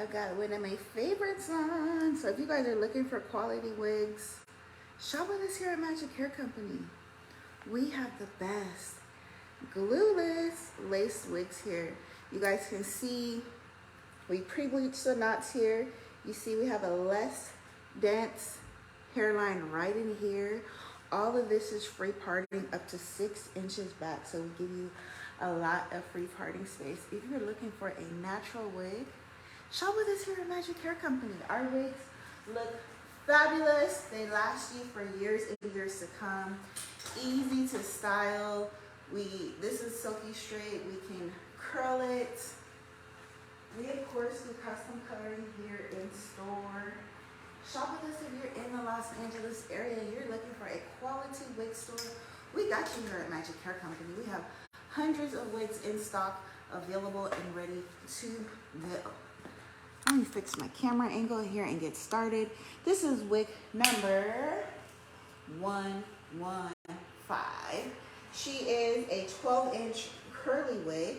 I got one of my favorites on. So if you guys are looking for quality wigs, shop with us here at Magic Hair Company. We have the best glueless lace wigs here. You guys can see we pre-bleached the knots here. You see we have a less dense hairline right in here. All of this is free parting up to 6 inches back, so we give you a lot of free parting space. If you're looking for a natural wig, shop with us here at Magic Hair Company. Our wigs look fabulous. They last you for years and years to come. Easy to style. This is silky straight. We can curl it. We of course do custom coloring here in store. Shop with us if you're in the Los Angeles area and you're looking for a quality wig store. We got you here at Magic Hair Company. We have hundreds of wigs in stock, available and ready to go. Let me fix my camera angle here and get started. This is wig number 115. She is a 12-inch curly wig,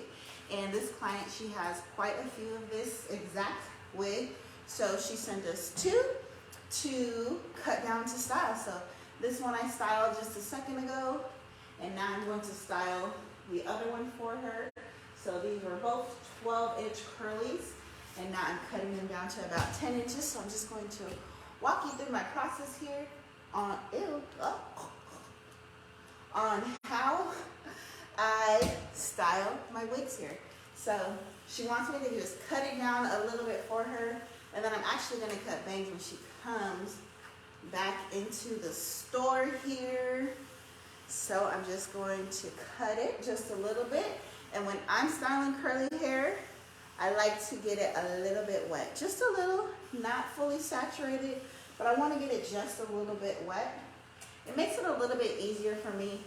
and this client, she has quite a few of this exact wig, so she sent us two to cut down to style. So this one I styled just a second ago, and now I'm going to style the other one for her. So these were both 12-inch curlies, and now I'm cutting them down to about 10 inches. So I'm just going to walk you through my process here on how I style my wigs here. So she wants me to just cut it down a little bit for her, and then I'm actually going to cut bangs when she comes back into the store here. So I'm just going to cut it just a little bit. And when I'm styling curly hair, I like to get it a little bit wet. Just a little, not fully saturated, but I want to get it just a little bit wet. It makes it a little bit easier for me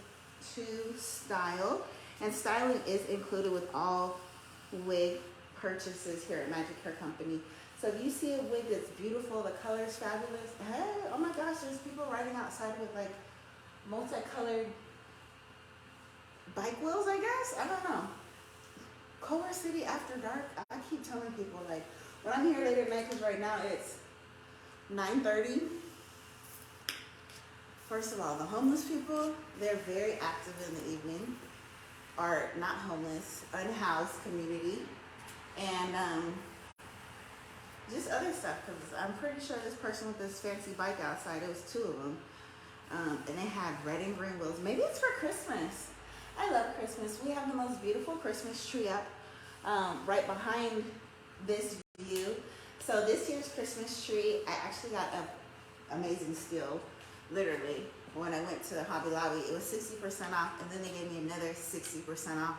to style. And styling is included with all wig purchases here at Magic Hair Company. So if you see a wig that's beautiful, the color is fabulous, hey, oh my gosh, there's people riding outside with like multicolored bike wheels, I guess? I don't know. Culver City after dark, I keep telling people, like, when I'm here late at night, because right now it's 9:30. First of all, the homeless people, they're very active in the evening, are not homeless, unhoused community, and just other stuff, because I'm pretty sure this person with this fancy bike outside, it was two of them, and they had red and green wheels. Maybe it's for Christmas. I love Christmas. We have the most beautiful Christmas tree up right behind this view. So this year's Christmas tree, I actually got an amazing steal, literally. When I went to Hobby Lobby, it was 60% off, and then they gave me another 60% off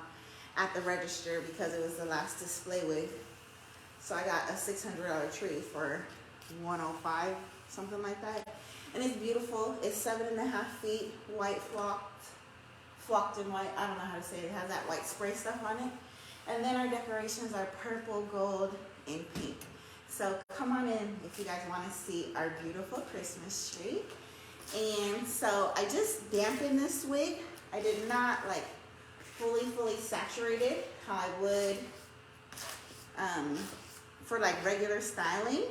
at the register because it was the last display wig. So I got a $600 tree for $105, something like that. And it's beautiful. It's 7.5 feet, white flocked in white. I don't know how to say it. It has that white spray stuff on it. And then our decorations are purple, gold, and pink. So come on in if you guys want to see our beautiful Christmas tree. And so I just dampened this wig. I did not like fully saturate it how I would for like regular styling.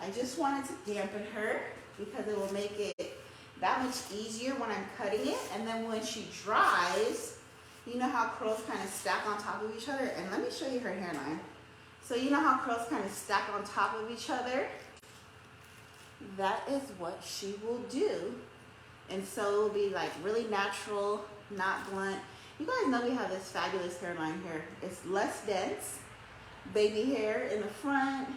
I just wanted to dampen her because it will make it that much easier when I'm cutting it. And then when she dries, you know how curls kind of stack on top of each other? And let me show you her hairline. So you know how curls kind of stack on top of each other? That is what she will do. And so it will be like really natural, not blunt. You guys know we have this fabulous hairline here. It's less dense, baby hair in the front.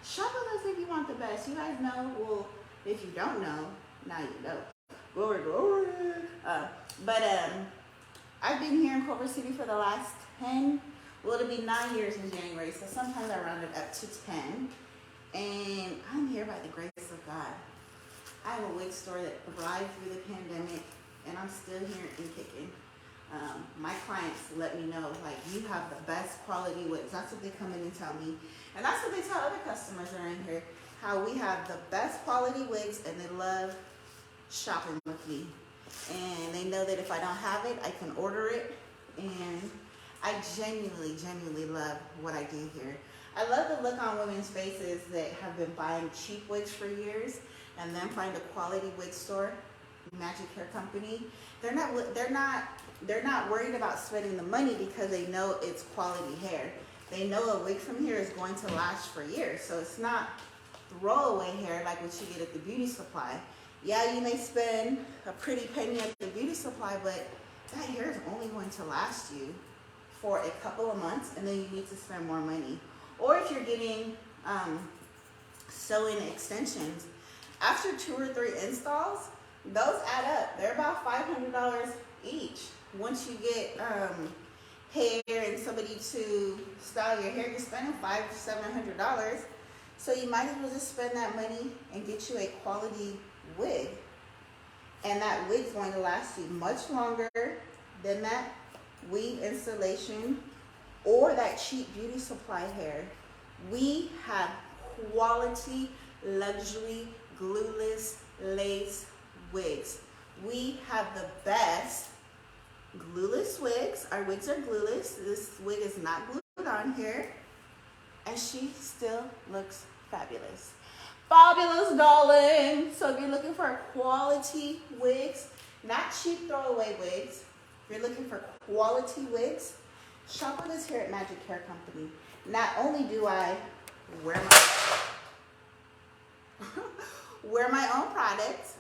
Shop with us if you want the best. You guys know, well, if you don't know, now you know. Glory, glory. I've been here in Culver City for the last 10, well, it'll be 9 years in January, so sometimes I round it up to 10. And I'm here by the grace of God. I have a wig store that thrived through the pandemic, and I'm still here and kicking. My clients let me know, like, you have the best quality wigs. That's what they come in and tell me. And that's what they tell other customers that are in here, how we have the best quality wigs, and they love shopping with me. And they know that if I don't have it, I can order it. And I genuinely love what I do here. I love the look on women's faces that have been buying cheap wigs for years and then find a quality wig store, Magic Hair Company. They're not worried about spending the money because they know it's quality hair. They know a wig from here is going to last for years. So it's not throwaway hair like what you get at the beauty supply. Yeah, you may spend a pretty penny at the beauty supply, but that hair is only going to last you for a couple of months, and then you need to spend more money. Or if you're getting sew-in extensions, after 2 or 3 installs, those add up. They're about $500 each. Once you get hair and somebody to style your hair, you're spending $500–700. So you might as well just spend that money and get you a quality wig. And that wig's going to last you much longer than that weave installation or that cheap beauty supply hair. We have quality, luxury, glueless lace wigs. We have the best glueless wigs. Our wigs are glueless. This wig is not glued on here. And she still looks fabulous. Fabulous, darling. So if you're looking for quality wigs, not cheap throwaway wigs, if you're looking for quality wigs, shop with us here at Magic Hair Company. Not only do I wear my own products,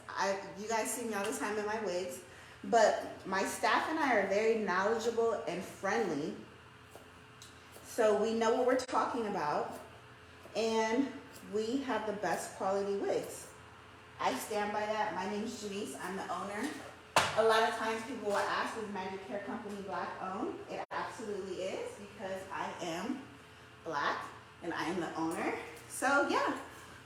you guys see me all the time in my wigs, but my staff and I are very knowledgeable and friendly. So we know what we're talking about, and we have the best quality wigs. I stand by that. My name is Janice. I'm the owner. A lot of times people will ask, is Magic Hair Company Black owned? It absolutely is, because I am Black and I am the owner. So yeah,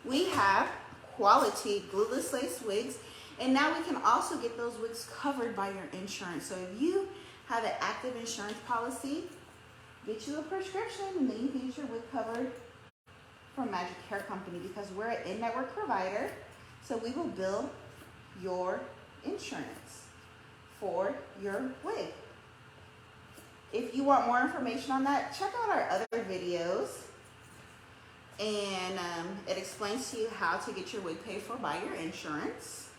we have quality glueless lace wigs, and now we can also get those wigs covered by your insurance. So if you have an active insurance policy, get you a prescription and then you can get your wig covered from Magic Hair Company, because we're an in-network provider. So we will bill your insurance for your wig. If you want more information on that, check out our other videos, and it explains to you how to get your wig paid for by your insurance.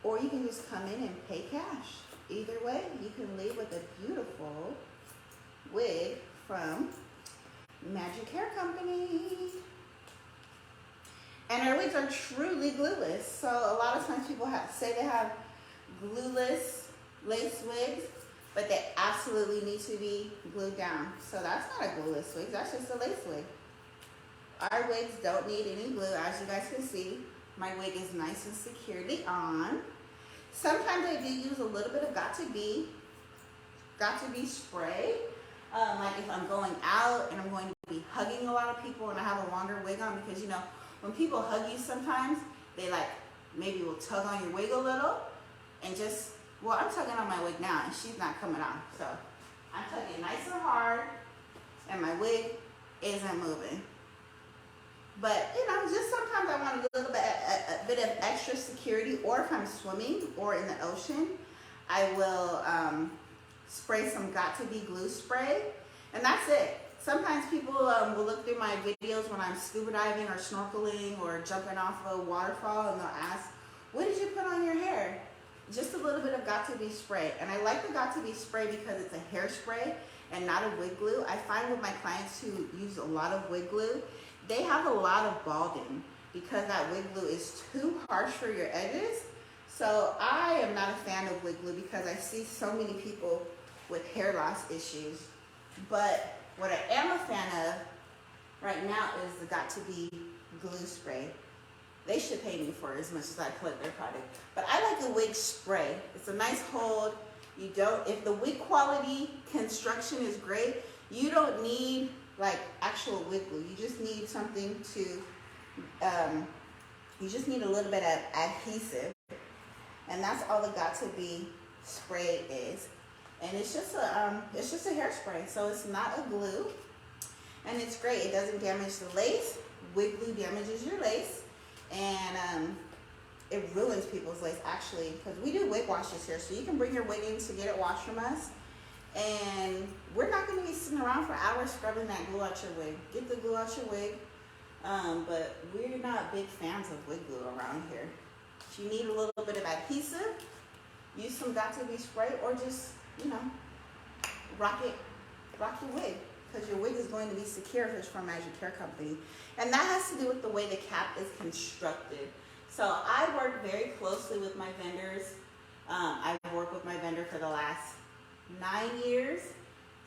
Or you can just come in and pay cash. Either way, you can leave with a beautiful wig from Magic Hair Company. And our wigs are truly glueless. So a lot of times people say they have glueless lace wigs, but they absolutely need to be glued down. So that's not a glueless wig, that's just a lace wig. Our wigs don't need any glue. As you guys can see, my wig is nice and securely on. Sometimes I do use a little bit of Got to Be spray. Like if I'm going out and I'm going to be hugging a lot of people and I have a longer wig on, because you know, when people hug you sometimes, they like maybe will tug on your wig a little and just, well, I'm tugging on my wig now and she's not coming on. So I'm tugging nice and hard and my wig isn't moving. But you know, just sometimes I want a little bit, a bit of extra security, or if I'm swimming or in the ocean, I will spray some Got to Be glue spray, and that's it. Sometimes people will look through my videos when I'm scuba diving or snorkeling or jumping off a waterfall, and they'll ask, what did you put on your hair? Just a little bit of Got to Be spray. And I like the Got to Be spray because it's a hairspray and not a wig glue. I find with my clients who use a lot of wig glue, they have a lot of balding because that wig glue is too harsh for your edges. So I am not a fan of wig glue because I see so many people with hair loss issues. But what I am a fan of right now is the Got to Be glue spray. They should pay me for as much as I collect their product. But I like the wig spray. It's a nice hold. You don't, if the wig quality construction is great, you don't need like actual wig glue. You just need something to, you just need a little bit of adhesive. And that's all the Got to Be spray is. And it's just a hairspray, so it's not a glue. And it's great. It doesn't damage the lace. Wig glue damages your lace. And it ruins people's lace, actually, because we do wig washes here. So you can bring your wig in to get it washed from us. And we're not going to be sitting around for hours scrubbing that glue out your wig. Get the glue out your wig. But we're not big fans of wig glue around here. If you need a little bit of adhesive, use some Got2b spray, or just, you know, rock your wig, because your wig is going to be secure if it's from Magic Hair Company. And that has to do with the way the cap is constructed. So I work very closely with my vendors. I've worked with my vendor for the last 9 years.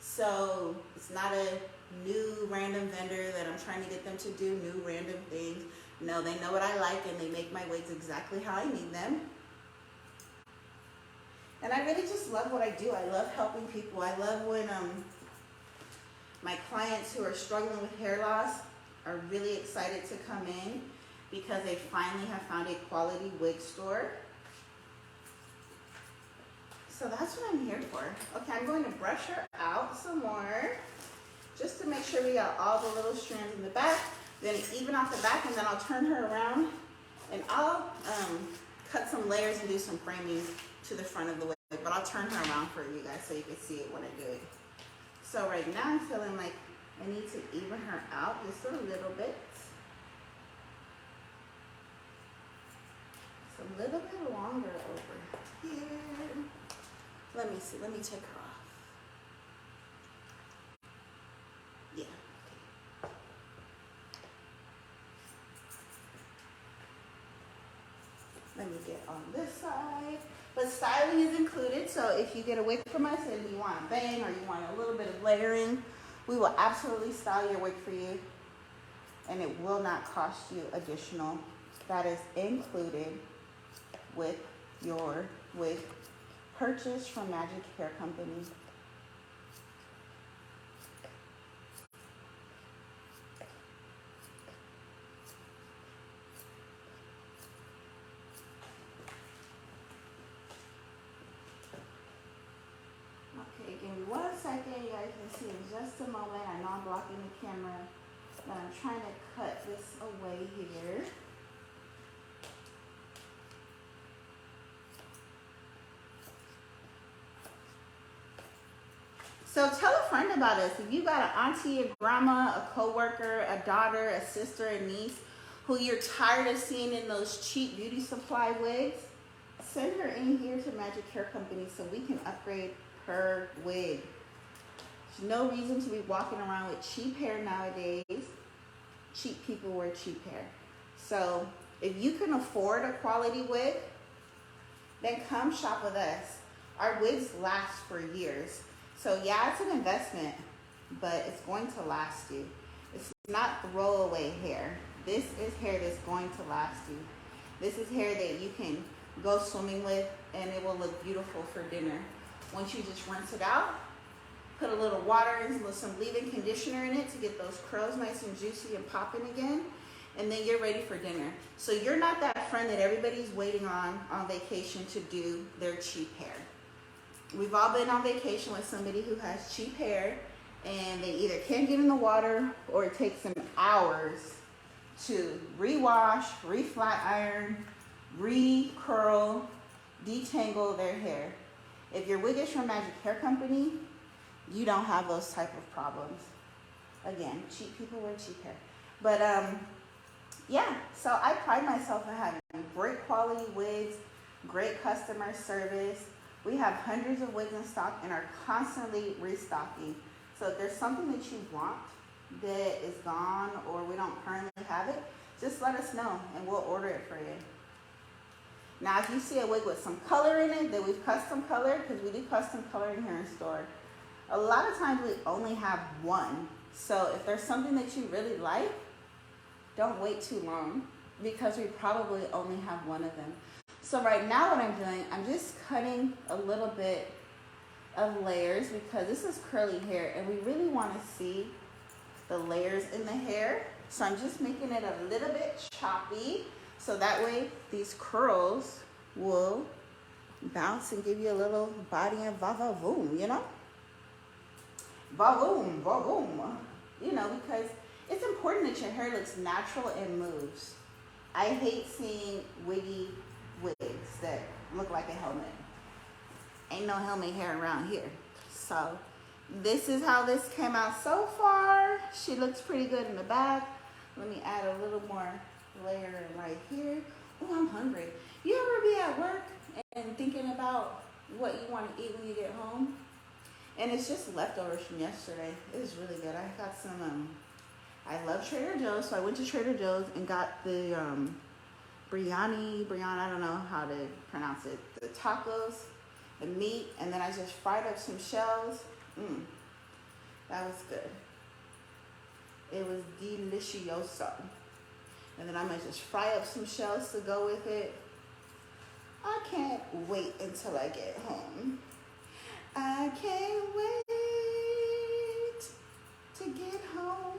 So it's not a new random vendor that I'm trying to get them to do new random things. No, they know what I like, and they make my wigs exactly how I need them. And I really just love what I do. I love helping people. I love when my clients who are struggling with hair loss are really excited to come in because they finally have found a quality wig store. So that's what I'm here for. Okay, I'm going to brush her out some more just to make sure we got all the little strands in the back. Then even off the back, and then I'll turn her around and I'll cut some layers and do some framing to the front of the wig. But I'll turn her around for you guys so you can see it when I do it. So right now I'm feeling like I need to even her out just a little bit. It's a little bit longer over here. Let me see, let me take her off. Yeah, okay. Let me get on this side. But styling is included, so if you get a wig from us and you want a bang or you want a little bit of layering, we will absolutely style your wig for you, and it will not cost you additional. That is included with your wig purchase from Magic Hair Company. Okay, give me 1 second. You guys can see in just a moment. I know I'm blocking the camera, but I'm trying to cut this away here. So tell a friend about us. If you got an auntie, a grandma, a coworker, a daughter, a sister, a niece who you're tired of seeing in those cheap beauty supply wigs, send her in here to Magic Hair Company so we can upgrade her wig. There's no reason to be walking around with cheap hair nowadays. Cheap people wear cheap hair. So if you can afford a quality wig, then come shop with us. Our wigs last for years. So yeah, it's an investment, but it's going to last you. It's not throwaway hair. This is hair that's going to last you. This is hair that you can go swimming with, and it will look beautiful for dinner. Once you just rinse it out, put a little water and some leave-in conditioner in it to get those curls nice and juicy and popping again, and then you're ready for dinner. So you're not that friend that everybody's waiting on vacation to do their cheap hair. We've all been on vacation with somebody who has cheap hair, and they either can't get in the water or it takes them hours to rewash, re-flat iron, re-curl, detangle their hair. If your wig is from Magic Hair Company, you don't have those type of problems. Again, cheap people wear cheap hair. But yeah, so I pride myself in having great quality wigs, great customer service. We have hundreds of wigs in stock and are constantly restocking. So if there's something that you want that is gone or we don't currently have it, just let us know and we'll order it for you. Now, if you see a wig with some color in it that we've custom colored, because we do custom coloring here in store, a lot of times we only have one. So if there's something that you really like, don't wait too long because we probably only have one of them. So right now what I'm doing, I'm just cutting a little bit of layers because this is curly hair and we really want to see the layers in the hair. So I'm just making it a little bit choppy so that way these curls will bounce and give you a little body and va-va-voom, you know? Va-voom, va-voom. You know, because it's important that your hair looks natural and moves. I hate seeing wiggy wigs that look like a helmet. Ain't no helmet hair around here. So this is how this came out so far. She looks pretty good in the back. Let me add a little more layer right here. Oh, I'm hungry. You ever be at work and thinking about what you want to eat when you get home? And it's just leftovers from yesterday. It was really good. I got some, I love Trader Joe's, so I went to Trader Joe's and got the biryani, I don't know how to pronounce it, the tacos, the meat, and then I just fried up some shells. That was good. It was delicioso. And then I'm gonna just fry up some shells to go with it. I can't wait until I get home. I can't wait to get home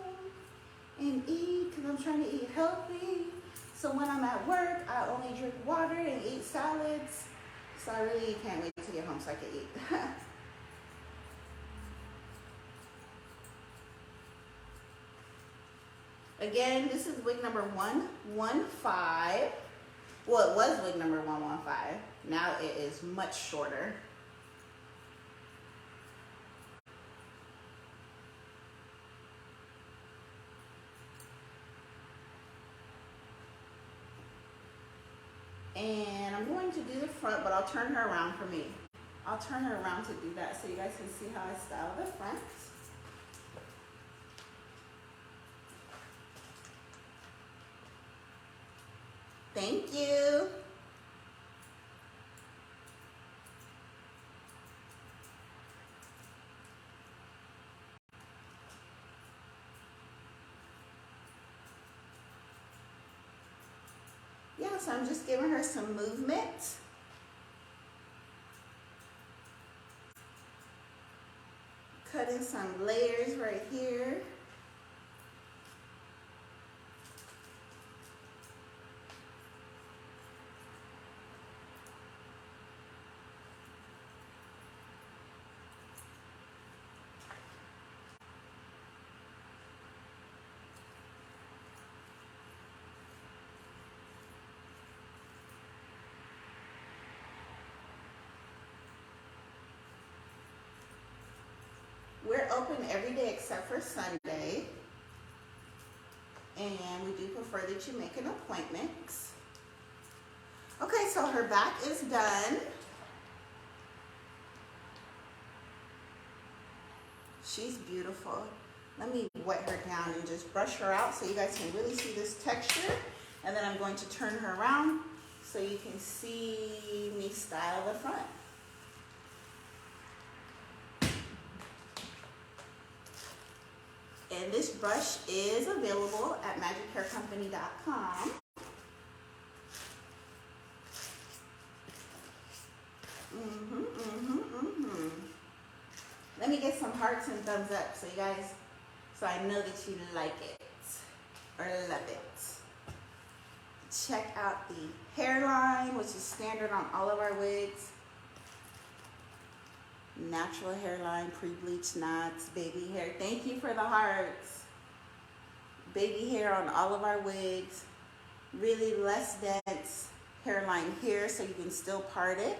and eat, because I'm trying to eat healthy. So when I'm at work, I only drink water and eat salads. So I really can't wait to get home so I can eat. Again, this is wig number 115. Well, it was wig number 115. Now it is much shorter. And I'm going to do the front, but I'll turn her around for me. I'll turn her around to do that so you guys can see how I style the front. Thank you. Yeah, so I'm just giving her some movement. Cutting some layers right here. We're open every day except for Sunday. And we do prefer that you make an appointment. Okay, so her back is done. She's beautiful. Let me wet her down and just brush her out so you guys can really see this texture. And then I'm going to turn her around so you can see me style the front. And this brush is available at magichaircompany.com. Let me get some hearts and thumbs up so you guys, so I know that you like it or love it. Check out the hairline, which is standard on all of our wigs. Natural hairline, pre-bleached knots, baby hair. Thank you for the hearts. Baby hair on all of our wigs. Really less dense hairline here so you can still part it.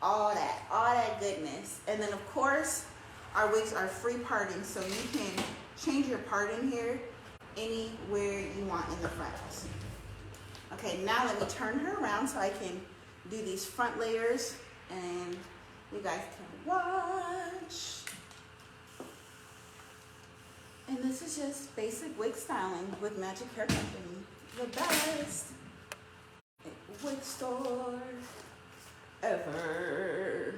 All that goodness. And then of course, our wigs are free parting, so you can change your parting here anywhere you want in the front. Okay, now let me turn her around so I can do these front layers and you guys can watch. And this is just basic wig styling with Magic Hair Company. The best wig store ever.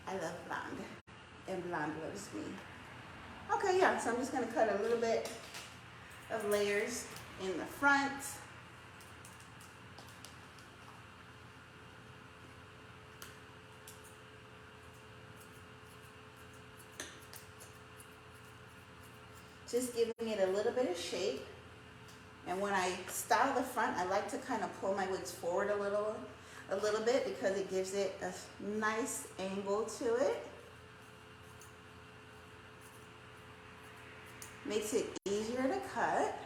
I love blonde, and blonde loves me. Okay, yeah, so I'm just gonna cut a little bit of layers in the front. Just giving it a little bit of shape. And when I style the front, I like to kind of pull my wigs forward a little bit because it gives it a nice angle to it. Makes it easier to cut.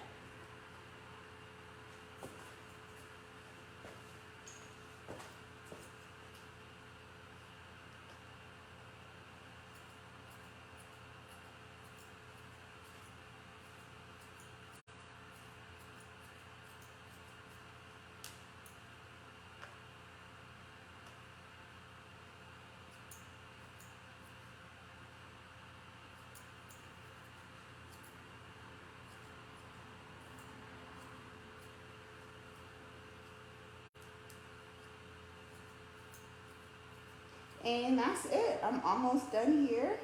And that's it. I'm almost done here.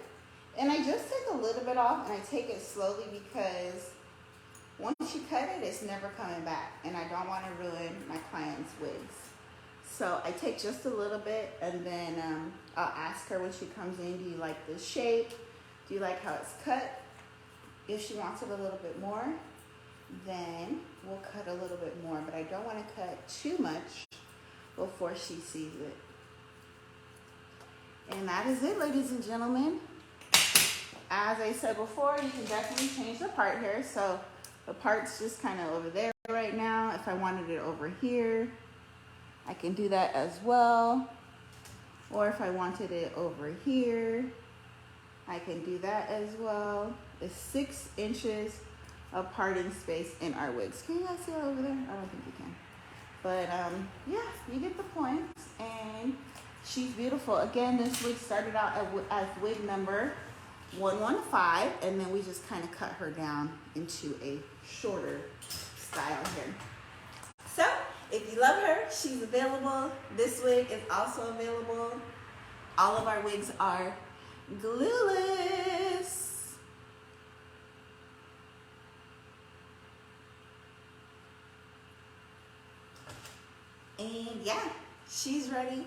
And I just take a little bit off, and I take it slowly because once you cut it, it's never coming back. And I don't want to ruin my client's wigs. So I take just a little bit, and then I'll ask her when she comes in, do you like the shape? Do you like how it's cut? If she wants it a little bit more, then we'll cut a little bit more. But I don't want to cut too much before she sees it. And that is it, ladies and gentlemen. As I said before, you can definitely change the part here. So the part's just kind of over there right now. If I wanted it over here, I can do that as well. Or if I wanted it over here, I can do that as well. It's 6 inches of parting space in our wigs. Can you guys see it over there? I don't think you can. But yeah, you get the point. And she's beautiful. Again, this wig started out as wig number 115, and then we just kind of cut her down into a shorter style here. So if you love her, she's available. This wig is also available. All of our wigs are glueless. And yeah, she's ready.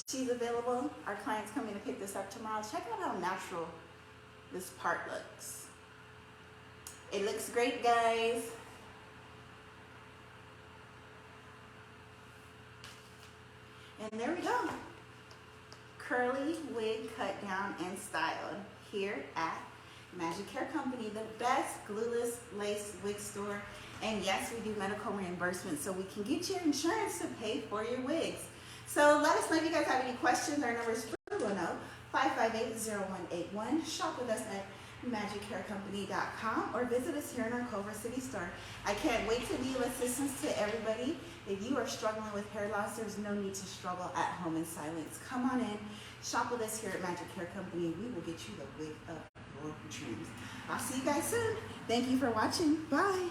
She's available. Our client's coming to pick this up tomorrow. Check out how natural this part looks. It looks great, guys. And there we go. Curly wig cut down and styled here at Magic Hair Company, the best glueless lace wig store. And yes, we do medical reimbursement, so we can get your insurance to pay for your wigs. So let us know if you guys have any questions. Our number is 410-558-0181. Shop with us at magichaircompany.com or visit us here in our Culver City store. I can't wait to be of assistance to everybody. If you are struggling with hair loss, there's no need to struggle at home in silence. Come on in, shop with us here at Magic Hair Company. We will get you the wig of your dreams. I'll see you guys soon. Thank you for watching. Bye.